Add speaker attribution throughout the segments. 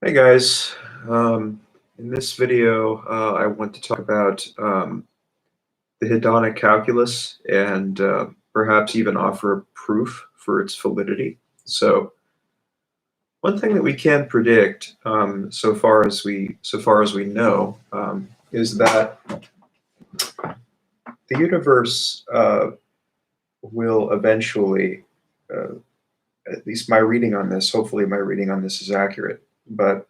Speaker 1: Hey guys, in this video I want to talk about the Hedonic Calculus and perhaps even offer a proof for its validity. So one thing that we can predict so far as we know is that the universe will eventually, at least my reading on this, hopefully my reading on this is accurate, but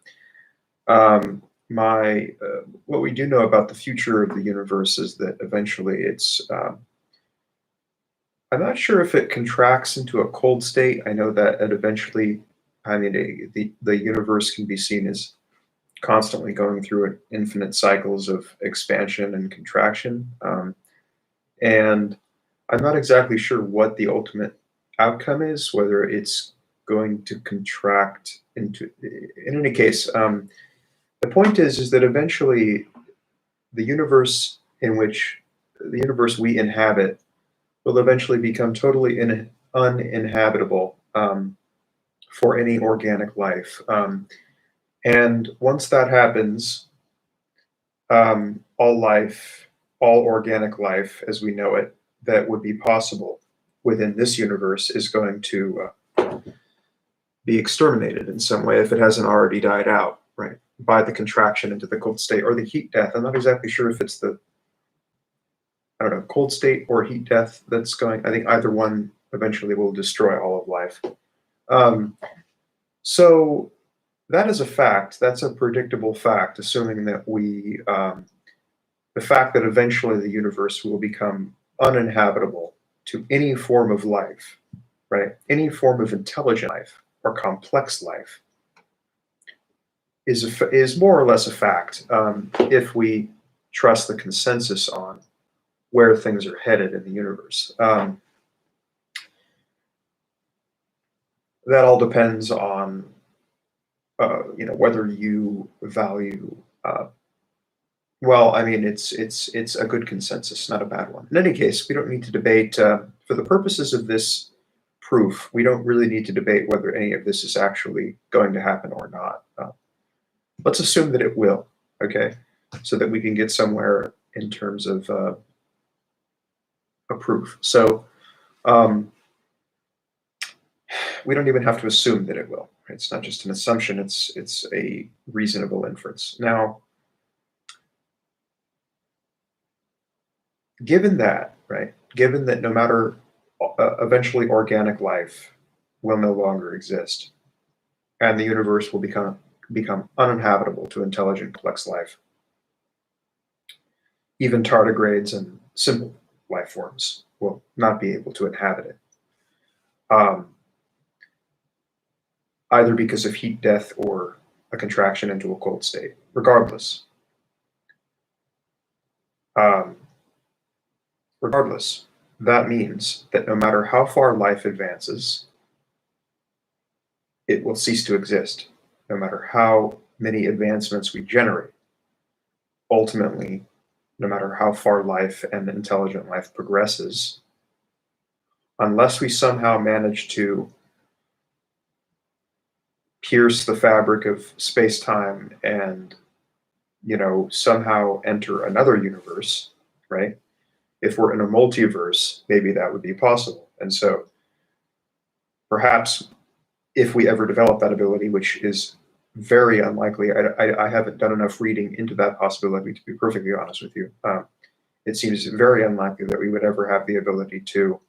Speaker 1: my what we do know about the future of the universe is that eventually I'm not sure if it contracts into a cold state. I know that it eventually, the universe can be seen as constantly going through infinite cycles of expansion and contraction, and I'm not exactly sure what the ultimate outcome is, whether it's going to contract into. In any case, the point is that eventually the universe the universe we inhabit will eventually become totally uninhabitable for any organic life. And once that happens, all life, all organic life as we know it, that would be possible within this universe is going to be exterminated in some way if it hasn't already died out, right? By the contraction into the cold state or the heat death. I'm not exactly sure if it's the, I don't know, cold state or heat death that's going. I think either one eventually will destroy all of life. So that is a fact. That's a predictable fact, assuming that the fact that eventually the universe will become uninhabitable to any form of life, right? Any form of intelligent life or complex life is more or less a fact if we trust the consensus on where things are headed in the universe. That all depends on whether you value. Well, I mean, it's a good consensus, not a bad one. In any case, we don't need to debate for the purposes of this proof. We don't really need to debate whether any of this is actually going to happen or not. Let's assume that it will, okay, so that we can get somewhere in terms of a proof. So we don't even have to assume that it will. Right? It's not just an assumption, it's a reasonable inference. Now, given that, right, given that no matter eventually organic life will no longer exist and the universe will become uninhabitable to intelligent complex life, even tardigrades and simple life forms will not be able to inhabit it, either because of heat death or a contraction into a cold state. Regardless, that means that no matter how far life advances, it will cease to exist, no matter how many advancements we generate. Ultimately, no matter how far life and intelligent life progresses, unless we somehow manage to pierce the fabric of space-time and somehow enter another universe, right? If we're in a multiverse, maybe that would be possible. And so perhaps if we ever develop that ability, which is very unlikely, I haven't done enough reading into that possibility to be perfectly honest with you. It seems very unlikely that we would ever have the ability to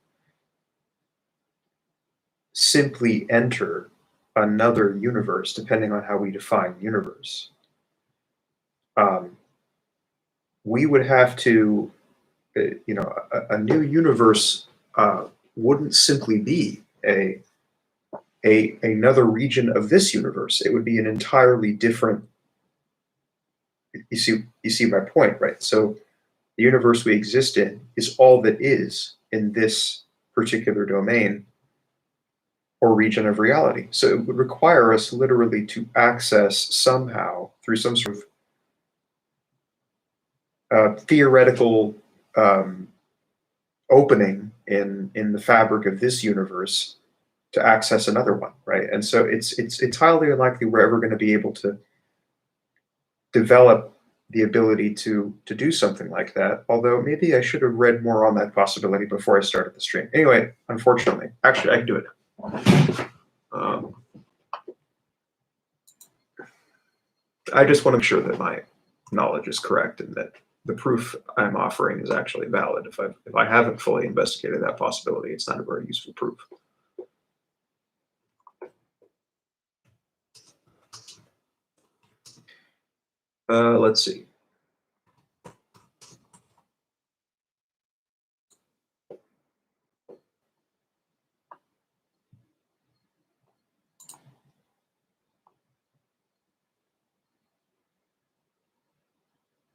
Speaker 1: simply enter another universe, depending on how we define universe. We would have to, a new universe wouldn't simply be another region of this universe. It would be an entirely different. You see my point, right? So the universe we exist in is all that is in this particular domain or region of reality. So it would require us literally to access somehow through some sort of theoretical opening in the fabric of this universe to access another one, right? And so it's highly unlikely we're ever going to be able to develop the ability to do something like that. Although maybe I should have read more on that possibility before I started the stream. Anyway, unfortunately, actually I can do it. I just want to make sure that my knowledge is correct and that the proof I'm offering is actually valid. If I haven't fully investigated that possibility, it's not a very useful proof. Let's see.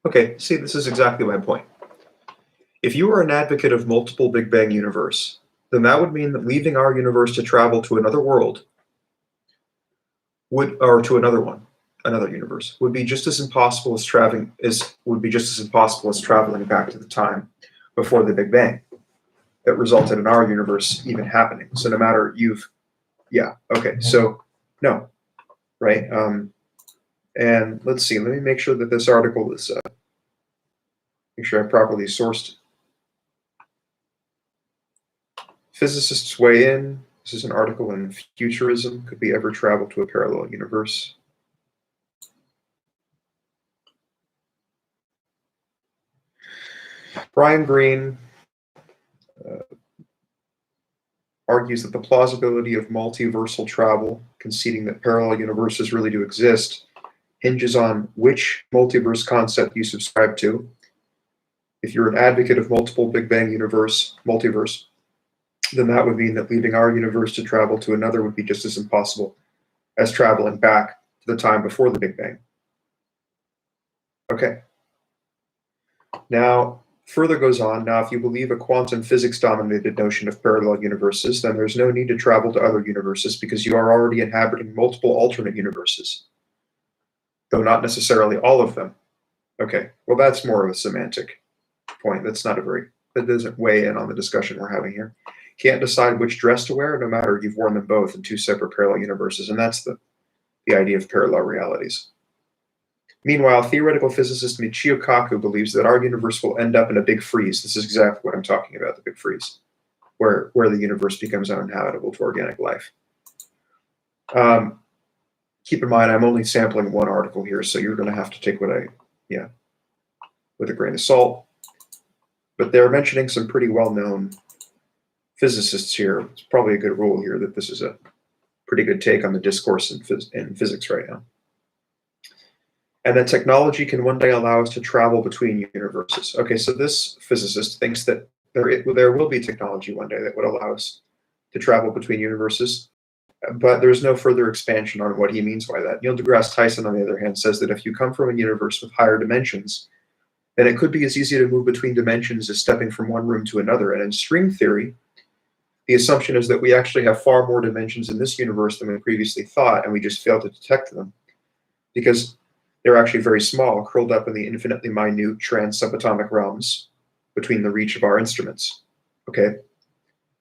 Speaker 1: Okay, see, this is exactly my point. If you are an advocate of multiple Big Bang universe, then that would mean that leaving our universe to travel to another world or to another universe, would be just as impossible as traveling back to the time before the Big Bang that resulted in our universe even happening. So no matter no, right? And let's see, let me make sure that this article is, make sure I properly sourced. Physicists weigh in. This is an article in Futurism. Could we ever travel to a parallel universe? Brian Greene argues that the plausibility of multiversal travel, conceding that parallel universes really do exist, hinges on which multiverse concept you subscribe to. If you're an advocate of multiple Big Bang multiverse, then that would mean that leaving our universe to travel to another would be just as impossible as traveling back to the time before the Big Bang. Okay. Now, further goes on, now if you believe a quantum physics-dominated notion of parallel universes, then there's no need to travel to other universes because you are already inhabiting multiple alternate universes, though not necessarily all of them. Okay, well that's more of a semantic point. That doesn't weigh in on the discussion we're having here. Can't decide which dress to wear, no matter you've worn them both in two separate parallel universes, and that's the idea of parallel realities. Meanwhile, theoretical physicist Michio Kaku believes that our universe will end up in a big freeze. This is exactly what I'm talking about, the big freeze, where the universe becomes uninhabitable to organic life. Keep in mind, I'm only sampling one article here, so you're going to have to take with a grain of salt. But they're mentioning some pretty well-known physicists here. It's probably a good rule here that this is a pretty good take on the discourse in physics right now. And that technology can one day allow us to travel between universes. Okay, so this physicist thinks that there will be technology one day that would allow us to travel between universes, but there's no further expansion on what he means by that. Neil deGrasse Tyson, on the other hand, says that if you come from a universe with higher dimensions, then it could be as easy to move between dimensions as stepping from one room to another. And in string theory, the assumption is that we actually have far more dimensions in this universe than we previously thought, and we just failed to detect them because they're actually very small, curled up in the infinitely minute trans-subatomic realms between the reach of our instruments. Okay,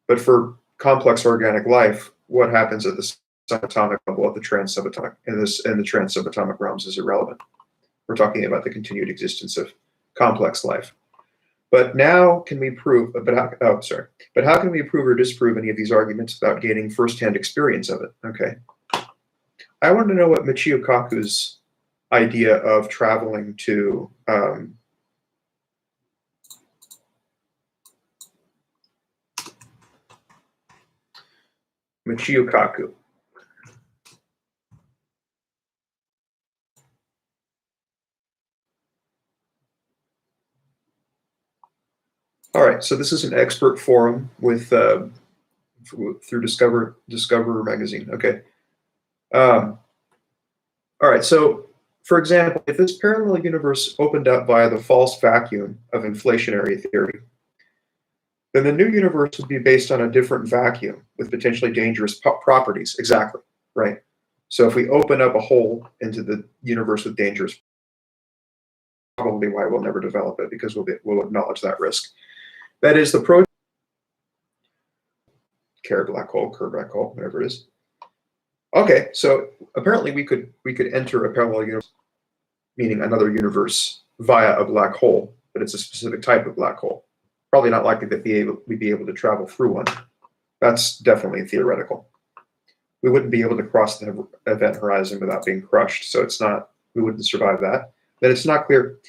Speaker 1: but for complex organic life, what happens at the subatomic level of the trans-subatomic in the trans-subatomic realms is irrelevant. We're talking about the continued existence of complex life. But now can we prove? But how can we prove or disprove any of these arguments without gaining firsthand experience of it? Okay, I want to know what Michio Kaku's idea of traveling to Michio Kaku. All right, so this is an expert forum with through Discover magazine. Okay. All right, so for example, if this parallel universe opened up via the false vacuum of inflationary theory, then the new universe would be based on a different vacuum with potentially dangerous properties. Exactly, right? So if we open up a hole into the universe with dangerous, probably why we'll never develop it, because we'll acknowledge that risk. That is, the Kerr black hole, whatever it is. Okay, so apparently we could enter a parallel universe, meaning another universe, via a black hole, but it's a specific type of black hole. Probably not likely that we'd be able to travel through one. That's definitely theoretical. We wouldn't be able to cross the event horizon without being crushed, so we wouldn't survive that. But it's not clear.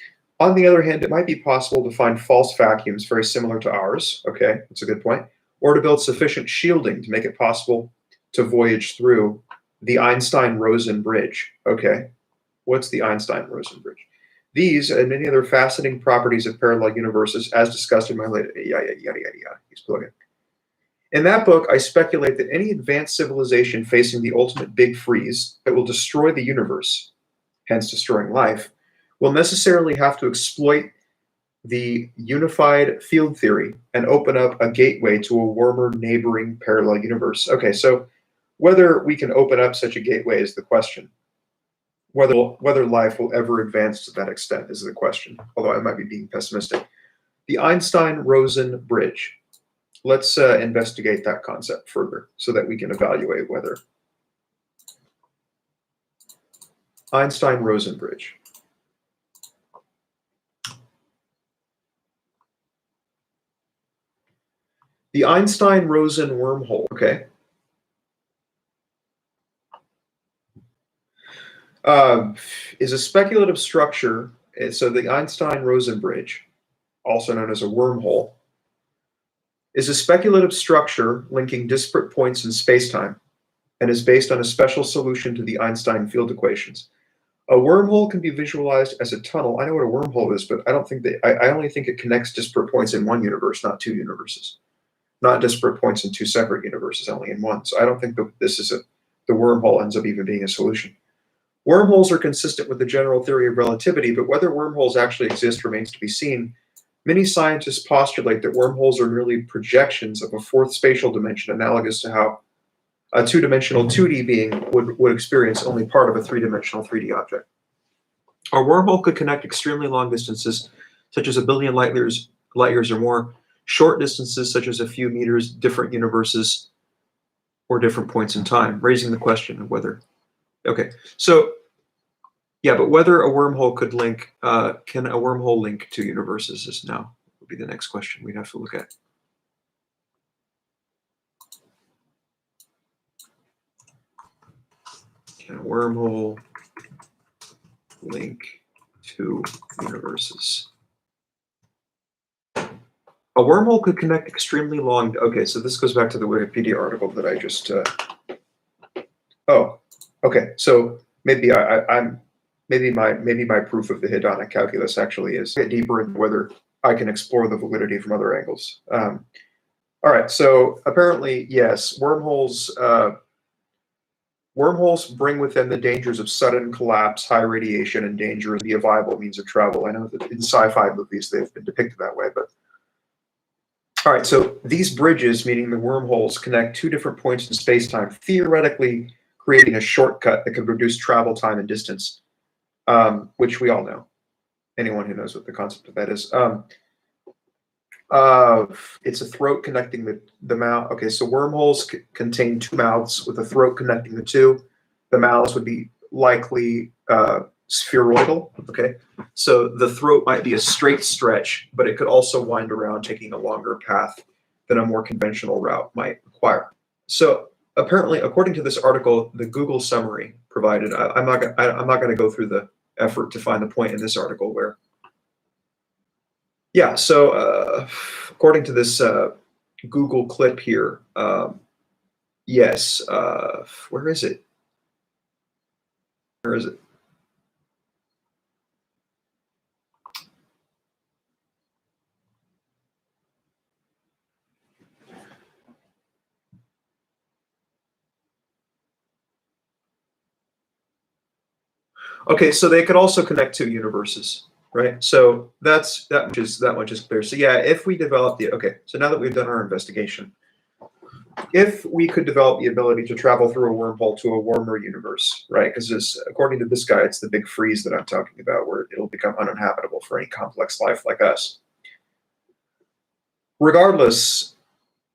Speaker 1: On the other hand, it might be possible to find false vacuums very similar to ours. Okay, that's a good point. Or to build sufficient shielding to make it possible to voyage through the Einstein-Rosen bridge. Okay, what's the Einstein-Rosen bridge? These and many other fascinating properties of parallel universes, as discussed in my latest, yada, yada, yada. He's plugging. In that book, I speculate that any advanced civilization facing the ultimate big freeze that will destroy the universe, hence destroying life, will necessarily have to exploit the unified field theory and open up a gateway to a warmer neighboring parallel universe. Okay, so whether we can open up such a gateway is the question. Whether life will ever advance to that extent is the question, although I might be being pessimistic. The Einstein-Rosen bridge. Let's investigate that concept further so that we can evaluate whether Einstein-Rosen bridge. The Einstein-Rosen wormhole, okay, is a speculative structure. So the Einstein-Rosen bridge, also known as a wormhole, is a speculative structure linking disparate points in spacetime and is based on a special solution to the Einstein field equations. A wormhole can be visualized as a tunnel. I know what a wormhole is, but I don't think that I only think it connects disparate points in one universe, not two universes. Not disparate points in two separate universes, only in one. So I don't think that this is the wormhole ends up even being a solution. Wormholes are consistent with the general theory of relativity, but whether wormholes actually exist remains to be seen. Many scientists postulate that wormholes are merely projections of a fourth spatial dimension, analogous to how a two-dimensional 2D being would experience only part of a three-dimensional 3D object. A wormhole could connect extremely long distances, such as 1 billion light years or more, short distances such as a few meters, different universes, or different points in time, raising the question of whether. Okay, so yeah, but whether a wormhole could link, can a wormhole link two universes is now would be the next question we'd have to look at. Can a wormhole link two universes? A wormhole could connect extremely long. Okay, so this goes back to the Wikipedia article that I just. Oh, okay. So maybe maybe my proof of the hedonic calculus actually is get deeper into whether I can explore the validity from other angles. All right. So apparently, yes, wormholes. Wormholes bring with them the dangers of sudden collapse, high radiation, and danger to be a viable means of travel. I know that in sci-fi movies they've been depicted that way, but all right. So these bridges, meaning the wormholes, connect two different points in space-time, theoretically creating a shortcut that could reduce travel time and distance, which we all know. Anyone who knows what the concept of that is. It's a throat connecting the mouth. Okay, so wormholes contain two mouths with a throat connecting the two. The mouths would be likely spheroidal. Okay, so the throat might be a straight stretch, but it could also wind around, taking a longer path than a more conventional route might require. So apparently, according to this article, the Google summary provided, I'm not going to go through the effort to find the point in this article where. Yeah, so according to this Google clip here, yes, where is it? Where is it? Okay, so they could also connect two universes, right? So that much is clear. So yeah, if we develop so now that we've done our investigation, if we could develop the ability to travel through a wormhole to a warmer universe, right? Because according to this guy, it's the big freeze that I'm talking about, where it'll become uninhabitable for any complex life like us. Regardless,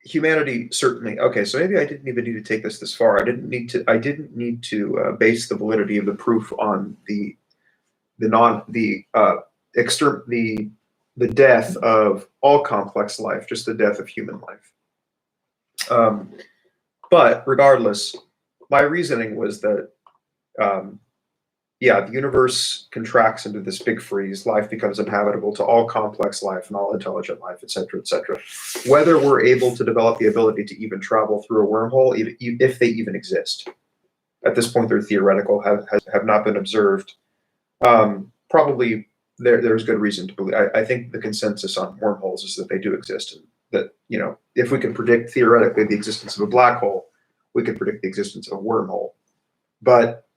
Speaker 1: humanity certainly. Okay, so maybe I didn't even need to take this far. I didn't need to. I didn't need to base the validity of the proof on the death of all complex life, just the death of human life. But regardless, my reasoning was that, yeah, the universe contracts into this big freeze. Life becomes inhabitable to all complex life and all intelligent life, et cetera, et cetera. Whether we're able to develop the ability to even travel through a wormhole, if they even exist. At this point, they're theoretical, have not been observed. Probably there's good reason to believe. I think the consensus on wormholes is that they do exist, and that, you know, if we can predict theoretically the existence of a black hole, we can predict the existence of a wormhole. But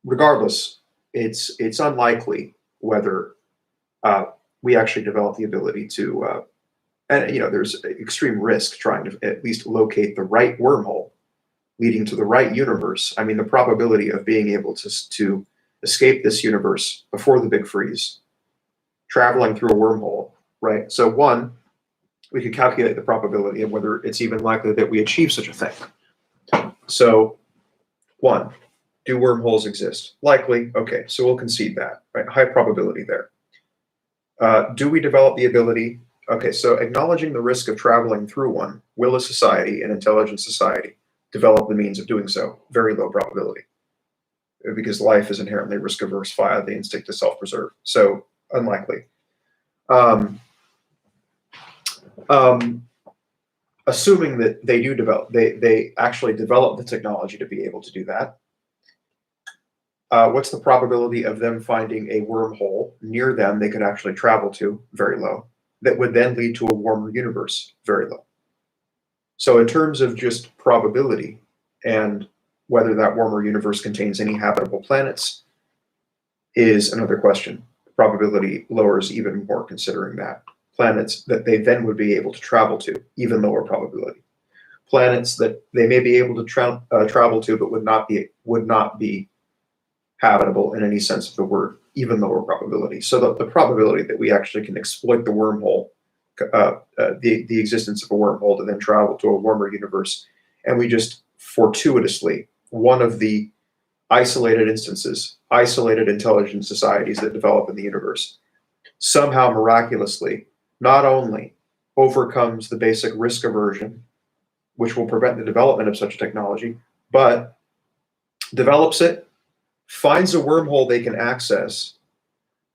Speaker 1: regardless, it's unlikely whether we actually develop the ability to, and you know, there's extreme risk trying to at least locate the right wormhole leading to the right universe. I mean, the probability of being able to escape this universe before the big freeze, traveling through a wormhole, right? So one, we could calculate the probability of whether it's even likely that we achieve such a thing. So one, do wormholes exist? Likely. Okay, so we'll concede that, right? High probability there. Do we develop the ability? Okay, so acknowledging the risk of traveling through one, will a society, an intelligent society, develop the means of doing so? Very low probability, because life is inherently risk averse via the instinct to self-preserve. So unlikely. Assuming that they do develop, they actually develop the technology to be able to do that. What's the probability of them finding a wormhole near them they could actually travel to? Very low. That would then lead to a warmer universe? Very low. So in terms of just probability and whether that warmer universe contains any habitable planets is another question. Probability lowers even more considering that. Planets that they then would be able to travel to, even lower probability. Planets that they may be able to travel to but would not be habitable in any sense of the word, even lower probability. So the probability that we actually can exploit the wormhole, the existence of a wormhole to then travel to a warmer universe, and we just fortuitously, one of the isolated instances, isolated intelligent societies that develop in the universe, somehow miraculously not only overcomes the basic risk aversion, which will prevent the development of such a technology, but develops it, finds a wormhole they can access,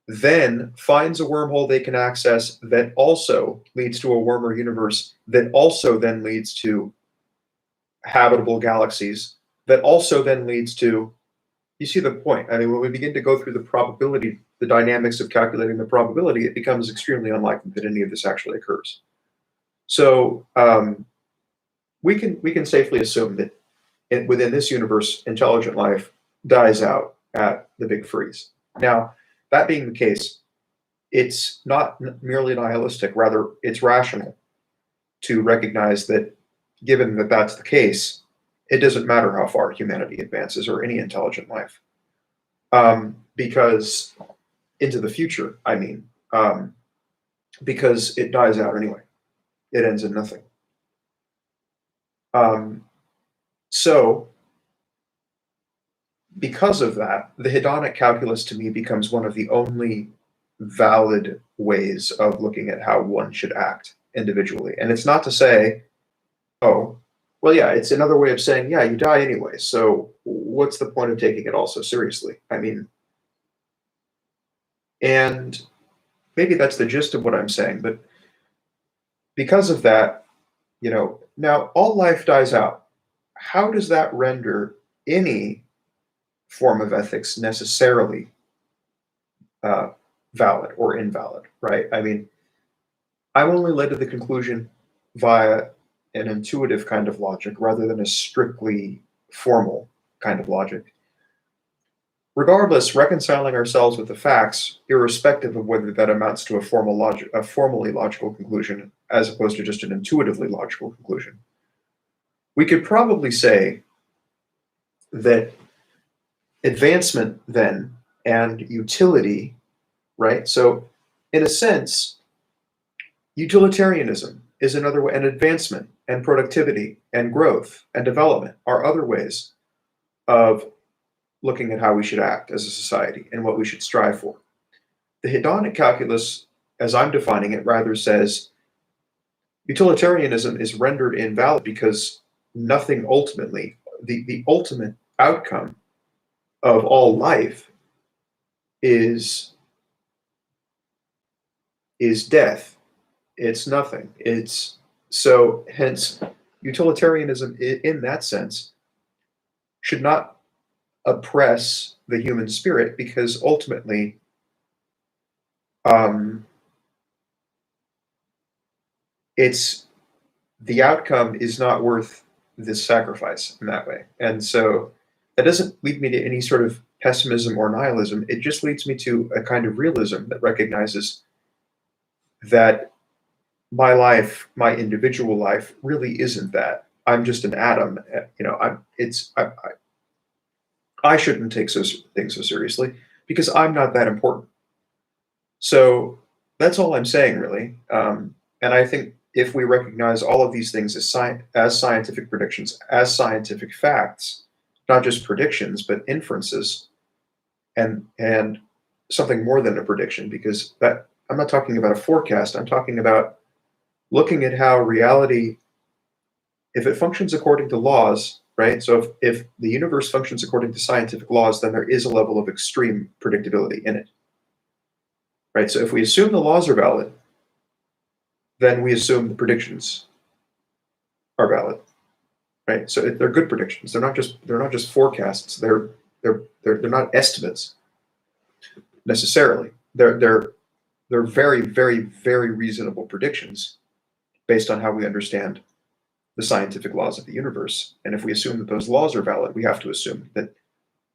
Speaker 1: then finds a wormhole they can access that also leads to a warmer universe, that also then leads to habitable galaxies, that also then leads to, you see the point. I mean, when we begin to go through the probability, the dynamics of calculating the probability, it becomes extremely unlikely that any of this actually occurs. So we can safely assume that within this universe, intelligent life dies out at the big freeze. Now, that being the case, it's not merely nihilistic, rather it's rational to recognize that given that that's the case, it doesn't matter how far humanity advances or any intelligent life. Because into the future, I mean, because it dies out anyway. It ends in nothing. So because of that, the hedonic calculus to me becomes one of the only valid ways of looking at how one should act individually. And it's not to say, oh, well, yeah, it's another way of saying, yeah, you die anyway, so what's the point of taking it all so seriously? I mean, and maybe that's the gist of what I'm saying, but because of that, you know, now all life dies out. How does that render any form of ethics necessarily valid or invalid, right? I mean, I'm only led to the conclusion via an intuitive kind of logic rather than a strictly formal kind of logic. Regardless, reconciling ourselves with the facts, irrespective of whether that amounts to a formally logical conclusion as opposed to just an intuitively logical conclusion, we could probably say that advancement then and utility, right? So in a sense, utilitarianism is another way, and advancement and productivity and growth and development are other ways of looking at how we should act as a society and what we should strive for. The hedonic calculus, as I'm defining it, rather says utilitarianism is rendered invalid because nothing ultimately, the ultimate outcome of all life is death. It's nothing. It's so hence utilitarianism in that sense should not oppress the human spirit, because ultimately it's the outcome is not worth this sacrifice in that way. And so that doesn't lead me to any sort of pessimism or nihilism. It just leads me to a kind of realism that recognizes that my life, my individual life, really isn't that. I'm just an atom. You know, I shouldn't take things so seriously because I'm not that important. So that's all I'm saying, really. And I think if we recognize all of these things as scientific predictions, as scientific facts, not just predictions, but inferences, and something more than a prediction, because that I'm not talking about a forecast. I'm talking about looking at how reality, if it functions according to laws, right? So if the universe functions according to scientific laws, then there is a level of extreme predictability in it, right? So if we assume the laws are valid, then we assume the predictions are valid, right? So they're good predictions. They're not just forecasts. They're not estimates necessarily. They're very, very, very reasonable predictions based on how we understand the scientific laws of the universe. And if we assume that those laws are valid, we have to assume that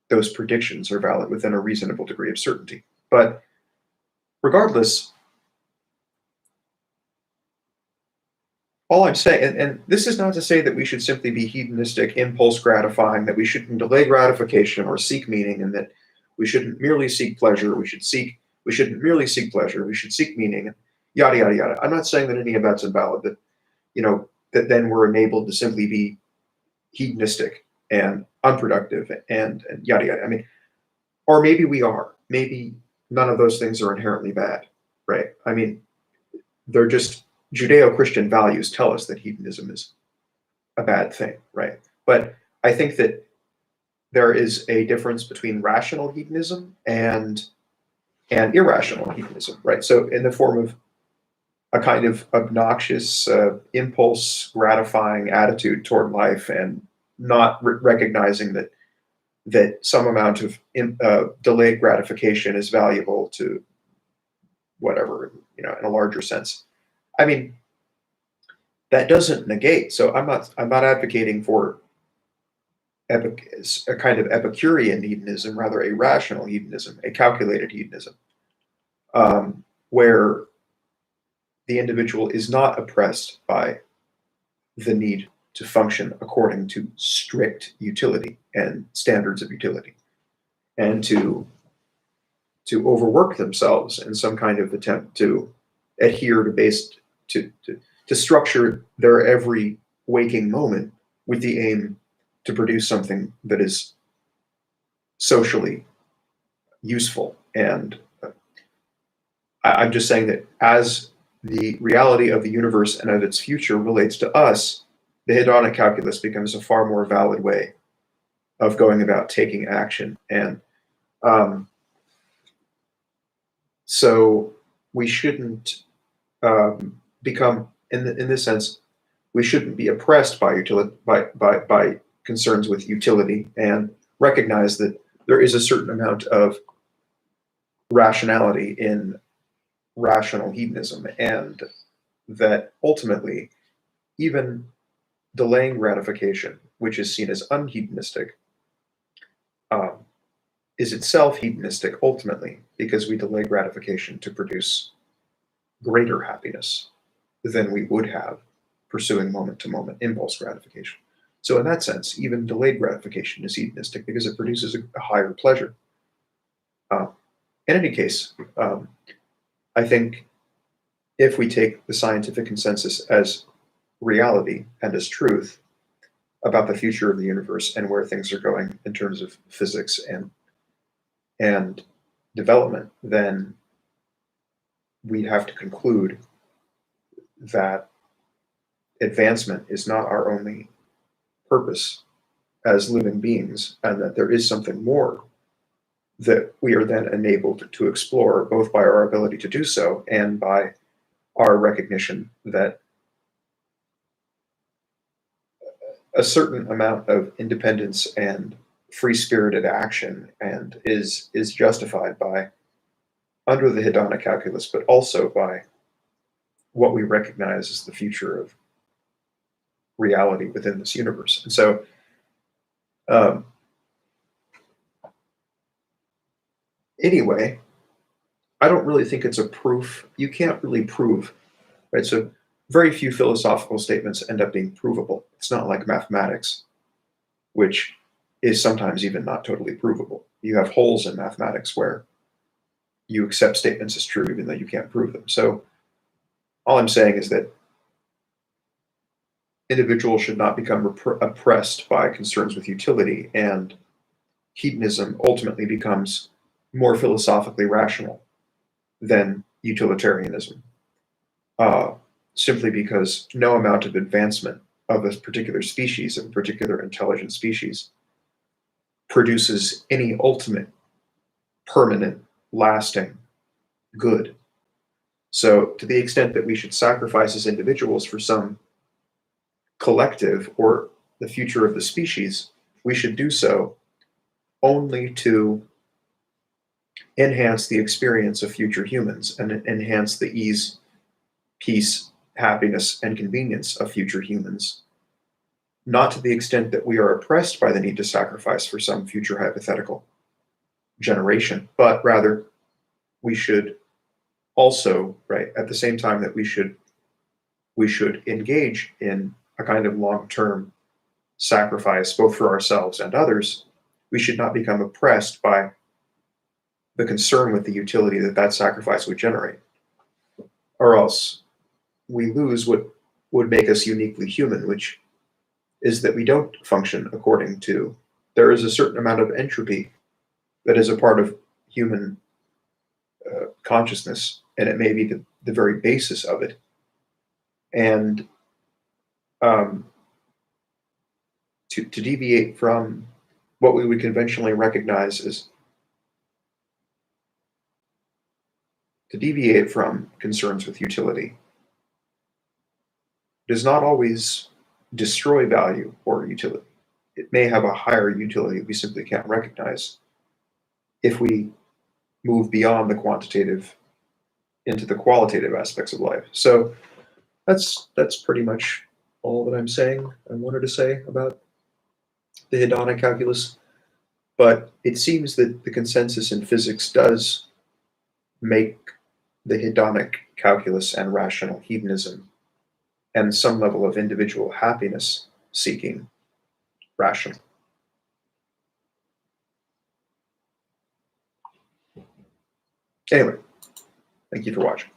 Speaker 1: those predictions are valid within a reasonable degree of certainty. But regardless, all I'm saying, and this is not to say that we should simply be hedonistic, impulse gratifying, that we shouldn't delay gratification or seek meaning, and that we shouldn't merely seek pleasure. We shouldn't merely seek pleasure. We should seek meaning, yada, yada, yada. I'm not saying that any of that's invalid, that, you know, that then we're enabled to simply be hedonistic and unproductive and yada, yada. I mean, or maybe we are. Maybe none of those things are inherently bad, right? I mean, they're just Judeo-Christian values tell us that hedonism is a bad thing, right? But I think that there is a difference between rational hedonism and irrational hedonism, right? So in the form of a kind of obnoxious, impulse gratifying attitude toward life, and not recognizing that some amount of delayed gratification is valuable to whatever, you know, in a larger sense. I mean, that doesn't negate. So I'm not advocating for a kind of Epicurean hedonism, rather a rational hedonism, a calculated hedonism, where the individual is not oppressed by the need to function according to strict utility and standards of utility, and to overwork themselves in some kind of attempt to adhere to structure their every waking moment with the aim to produce something that is socially useful. And I'm just saying that as the reality of the universe and of its future relates to us, the hedonic calculus becomes a far more valid way of going about taking action. And so we shouldn't become, in this sense, we shouldn't be oppressed by by concerns with utility, and recognize that there is a certain amount of rationality in rational hedonism, and that ultimately even delaying gratification, which is seen as unhedonistic, is itself hedonistic ultimately, because we delay gratification to produce greater happiness than we would have pursuing moment-to-moment impulse gratification. So in that sense, even delayed gratification is hedonistic because it produces a higher pleasure. In any case, I think if we take the scientific consensus as reality and as truth about the future of the universe and where things are going in terms of physics and development, then we have to conclude that advancement is not our only purpose as living beings, and that there is something more that we are then enabled to explore, both by our ability to do so and by our recognition that a certain amount of independence and free-spirited action and is justified by under the hedonic calculus, but also by what we recognize as the future of reality within this universe. And so anyway, I don't really think it's a proof. You can't really prove, right? So very few philosophical statements end up being provable. It's not like mathematics, which is sometimes even not totally provable. You have holes in mathematics where you accept statements as true even though you can't prove them. So all I'm saying is that individuals should not become oppressed by concerns with utility, and hedonism ultimately becomes more philosophically rational than utilitarianism, simply because no amount of advancement of a particular species, of a particular intelligent species, produces any ultimate, permanent, lasting good. So to the extent that we should sacrifice as individuals for some collective or the future of the species, we should do so only to enhance the experience of future humans and enhance the ease, peace, happiness, and convenience of future humans, not to the extent that we are oppressed by the need to sacrifice for some future hypothetical generation, but rather we should also, right, at the same time that we should engage in a kind of long-term sacrifice, both for ourselves and others, we should not become oppressed by the concern with the utility that that sacrifice would generate, or else we lose what would make us uniquely human, which is that we don't function according to, there is a certain amount of entropy that is a part of human consciousness, and it may be the very basis of it. And to deviate from what we would conventionally recognize as, to deviate from concerns with utility does not always destroy value or utility. It may have a higher utility we simply can't recognize if we move beyond the quantitative into the qualitative aspects of life. So that's pretty much all that I'm saying, I wanted to say about the hedonic calculus. But it seems that the consensus in physics does make the hedonic calculus and rational hedonism and some level of individual happiness seeking rational. Anyway, thank you for watching.